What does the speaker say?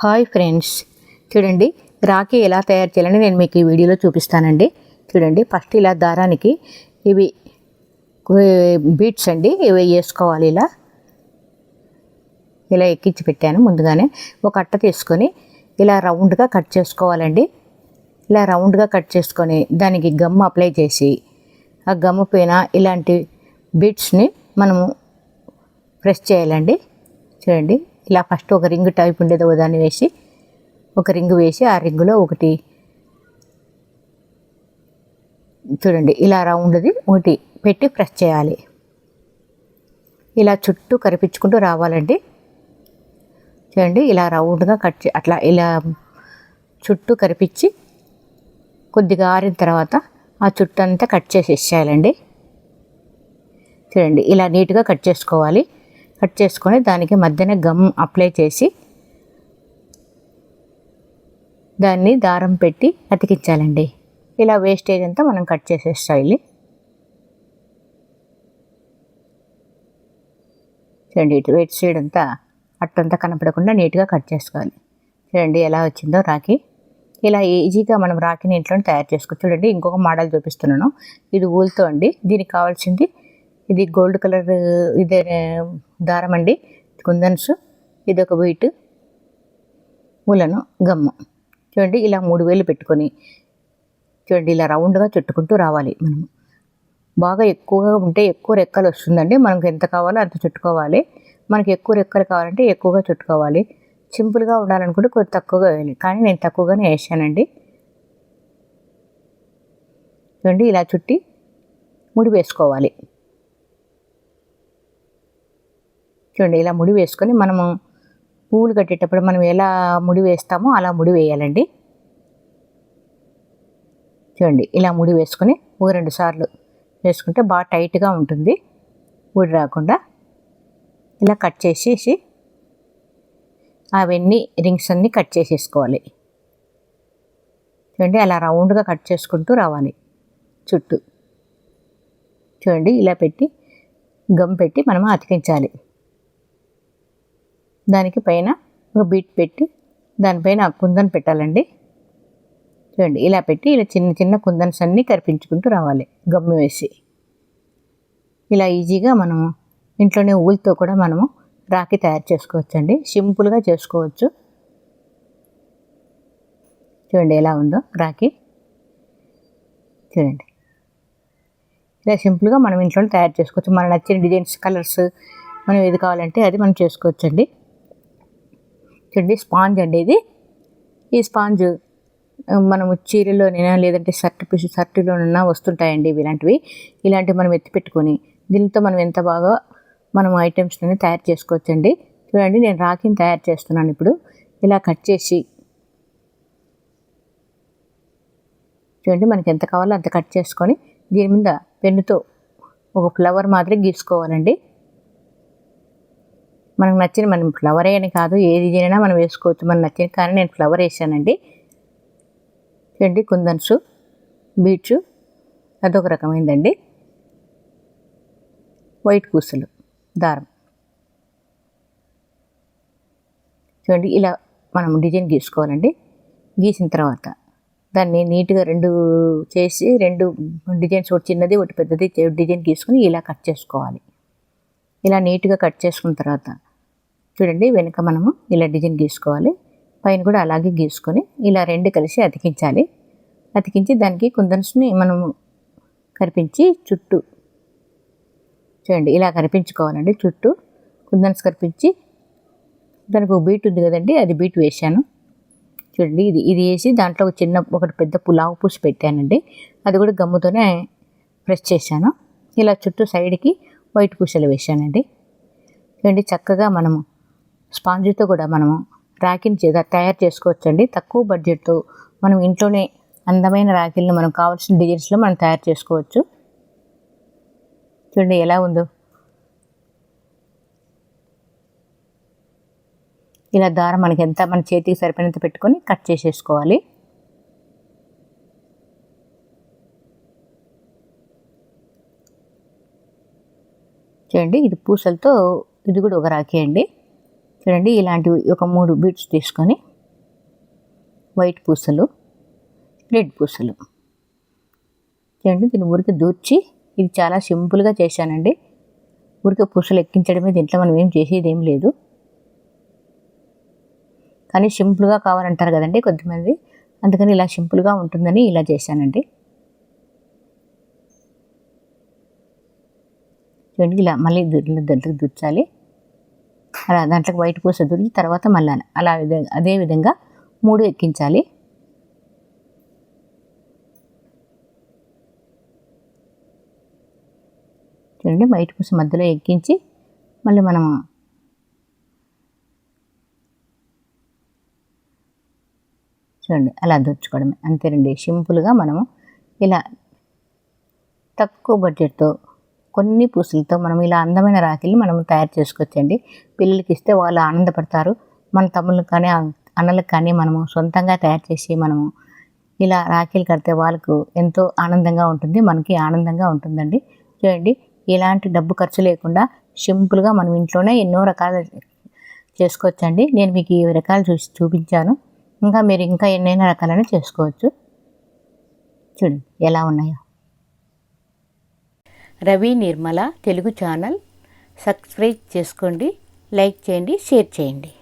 Hi friends, చూడండి రాఖీ ఎలా తయారు చేయాలని నేను మీకు ఈ వీడియోలో చూపిస్తానండి. చూడండి, ఫస్ట్ ఇలా దారానికి ఇవి బీట్స్ అండి, ఇవి వేసుకోవాలి. ఇలా ఎక్కించి పెట్టాను. ముందుగానే ఒక అట్ట తీసుకొని ఇలా రౌండ్గా కట్ చేసుకోవాలండి. ఇలా రౌండ్గా కట్ చేసుకొని దానికి గమ్ అప్లై చేసి ఆ గమ్ము పైన ఇలాంటి బీట్స్ని మనము ప్రెస్ చేయాలండి. చూడండి, ఇలా ఫస్ట్ ఒక రింగ్ టైప్ ఉండేది దాన్ని వేసి ఒక రింగు వేసి ఆ రింగులో ఒకటి చూడండి ఇలా రౌండ్ది ఒకటి పెట్టి ప్రెస్ చేయాలి. ఇలా చుట్టూ కరిపించుకుంటూ రావాలండి. చూడండి, ఇలా రౌండ్గా కట్ అట్లా ఇలా చుట్టూ కరిపించి కొద్దిగా ఆరిన తర్వాత ఆ చుట్టూ అంతా కట్ చేసేసేయాలండి. చూడండి, ఇలా నీట్గా కట్ చేసుకోవాలి. కట్ చేసుకొని దానికి మధ్యన గమ్ అప్లై చేసి దాన్ని దారం పెట్టి అతికించాలండి. ఇలా వేస్టేజ్ అంతా మనం కట్ చేసేస్తాయి. చూడండి, ఇటు వెయిట్ సైడ్ అంతా అట్టంతా కనపడకుండా నీట్గా కట్ చేసుకోవాలి. చూడండి ఎలా వచ్చిందో రాఖీ. ఇలా ఈజీగా మనం రాఖీని ఇంట్లోనే తయారు చేసుకోవచ్చు. చూడండి, ఇంకొక మోడల్ చూపిస్తున్నాను. ఇది ఊల్తో అండి. దీనికి కావాల్సింది ఇది గోల్డ్ కలర్ ఇదే దారం అండి, కుందన్స్, ఇది ఒక బీట్, ఉలను, గమ్ము. చూడండి, ఇలా 3 వేలు పెట్టుకొని చూడండి ఇలా రౌండ్గా చుట్టుకుంటూ రావాలి. మనం బాగా ఎక్కువగా ఉంటే ఎక్కువ రెక్కలు వస్తుందండి. మనకు ఎంత కావాలో అంత చుట్టుకోవాలి. మనకి ఎక్కువ రెక్కలు కావాలంటే ఎక్కువగా చుట్టుకోవాలి. సింపుల్గా ఉండాలనుకుంటే కొద్ది తక్కువగా వేయాలి, కానీ నేను తక్కువగానే వేసానండి. చూడండి, ఇలా చుట్టి ముడి వేసుకోవాలి. చూడండి, ఇలా ముడి వేసుకొని మనము పువ్వులు కట్టేటప్పుడు మనం ఎలా ముడి వేస్తామో అలా ముడి వేయాలండి. చూడండి, ఇలా ముడి వేసుకొని 2 సార్లు వేసుకుంటే బాగా టైట్గా ఉంటుంది, ఊడి రాకుండా. ఇలా కట్ చేసేసి అవన్నీ రింగ్స్ అన్నీ కట్ చేసేసుకోవాలి. చూడండి, అలా రౌండ్గా కట్ చేసుకుంటూ రావాలి చుట్టూ. చూడండి, ఇలా పెట్టి గమ్ పెట్టి మనం అతికించాలి. దానికి పైన ఒక బీట్ పెట్టి దానిపైన కుందన్ పెట్టాలండి. చూడండి, ఇలా పెట్టి ఇలా చిన్న చిన్న కుందన్స్ అన్నీ కరిపించుకుంటూ రావాలి గమ్ము వేసి. ఇలా ఈజీగా మనము ఇంట్లోనే ఊళ్ళతో కూడా మనము రాఖీ తయారు చేసుకోవచ్చండి. సింపుల్గా చేసుకోవచ్చు. చూడండి ఎలా ఉందో రాఖీ. చూడండి, ఇలా సింపుల్గా మనం ఇంట్లోనే తయారు చేసుకోవచ్చు. మనకు నచ్చిన డిజైన్స్, కలర్స్ మనం ఏది కావాలంటే అది మనం చేసుకోవచ్చండి. చూడండి, స్పాంజ్ అండి ఇది. ఈ స్పాంజ్ మనము చీరలోనైనా లేదంటే షర్టులోనైనా వస్తుంటాయండి ఇలాంటివి. ఇలాంటివి మనం ఎత్తి పెట్టుకొని దీనితో మనం ఎంత బాగా మనం ఐటమ్స్ని తయారు చేసుకోవచ్చండి. చూడండి, నేను రాఖీని తయారు చేస్తున్నాను ఇప్పుడు. ఇలా కట్ చేసి చూడండి మనకి ఎంత కావాలో అంత కట్ చేసుకొని దీని మీద పెన్నుతో ఒక ఫ్లవర్ మాదిరి గీసుకోవాలండి. మనకు నచ్చిన మనం ఫ్లవర్ అని కాదు, ఏ డిజైన్ అయినా మనం వేసుకోవచ్చు మనకు నచ్చిన. కానీ నేను ఫ్లవర్ వేసానండి. చూడండి, కుందన్స్, బీట్స్ అదొక రకమైందండి. వైట్ పూసలు దారం. చూడండి, ఇలా మనం డిజైన్ గీసుకోవాలండి. గీసిన తర్వాత దాన్ని నీట్గా 2 చేసి 2 డిజైన్స్, ఒకటి చిన్నది ఒకటి పెద్దది డిజైన్ గీసుకొని ఇలా కట్ చేసుకోవాలి. ఇలా నీట్గా కట్ చేసుకున్న తర్వాత చూడండి వెనుక మనము ఇలా డిజైన్ గీసుకోవాలి. పైన కూడా అలాగే గీసుకొని ఇలా 2 కలిసి అతికించాలి. అతికించి దానికి కుందన్స్ని మనము కరిపించి చుట్టూ చూడండి ఇలా కరిపించుకోవాలండి. చుట్టూ కుందన్స్ కరిపించి దానికి ఒక బీట్ ఉంది కదండి, అది బీట్ వేసాను. చూడండి, ఇది వేసి దాంట్లో ఒకటి పెద్ద పులావు పూసి పెట్టానండి. అది కూడా గమ్ముతోనే ప్రెస్ చేశాను. ఇలా చుట్టూ సైడ్కి వైట్ పూసలు వేసానండి. చూడండి, చక్కగా మనము స్పాంజ్తో కూడా మనము రాఖీని తయారు చేసుకోవచ్చండి. తక్కువ బడ్జెట్తో మనం ఇంట్లోనే అందమైన రాఖీలను మనం కావాల్సిన డిజైన్స్లో మనం తయారు చేసుకోవచ్చు. చూడండి ఎలా ఉందో. ఇలా దారం మనకి ఎంత మన చేతికి సరిపోయినంత పెట్టుకొని కట్ చేసేసుకోవాలి. చూడండి, ఇది పూసలతో ఇది కూడా ఒక రాఖీ అండి. చూడండి ఇలాంటివి ఒక 3 బీడ్స్ తీసుకొని వైట్ పూసలు, రెడ్ పూసలు చూడండి దీన్ని ఊరికి దూర్చి, ఇది చాలా సింపుల్గా చేశానండి. ఊరికే పూసలు ఎక్కించడమే, దీంట్లో మనం ఏం చేసేది ఏం లేదు. కానీ సింపుల్గా కావాలంటారు కదండి కొద్దిమంది, అందుకని ఇలా సింపుల్గా ఉంటుందని ఇలా చేశానండి. చూడండి ఇలా మళ్ళీ దాంట్లోకి దుర్చాలి. అలా దాంట్లోకి వైట్ పూస దుర్చి తర్వాత మళ్ళీ అలా అదే విధంగా 3 ఎక్కించాలి. చూడండి వైట్ పూస మధ్యలో ఎక్కించి మళ్ళీ మనం చూడండి అలా దుర్చుకోవడమే, అంతేనండి. సింపుల్గా మనము ఇలా తక్కువ బడ్జెట్తో కొన్ని పూసలతో మనం ఇలా అందమైన రాఖీలు మనం తయారు చేసుకోవచ్చండి. పిల్లలకి ఇస్తే వాళ్ళు ఆనందపడతారు. మన తమ్ముళ్ళకి కానీ అన్నలకు కానీ మనము సొంతంగా తయారు చేసి మనము ఇలా రాఖీలు కడితే వాళ్ళకు ఎంతో ఆనందంగా ఉంటుంది, మనకి ఆనందంగా ఉంటుందండి. చూడండి ఎలాంటి డబ్బు ఖర్చు లేకుండా సింపుల్గా మనం ఇంట్లోనే ఎన్నో రకాలు చేసుకోవచ్చండి. నేను మీకు ఈ రకాలు చూపించాను. ఇంకా మీరు ఇంకా ఎన్నైనా రకాలైనా చేసుకోవచ్చు. చూడండి ఎలా ఉన్నాయో. రవి నిర్మల తెలుగు ఛానల్ సబ్స్క్రైబ్ చేసుకోండి, లైక్ చేయండి, షేర్ చేయండి.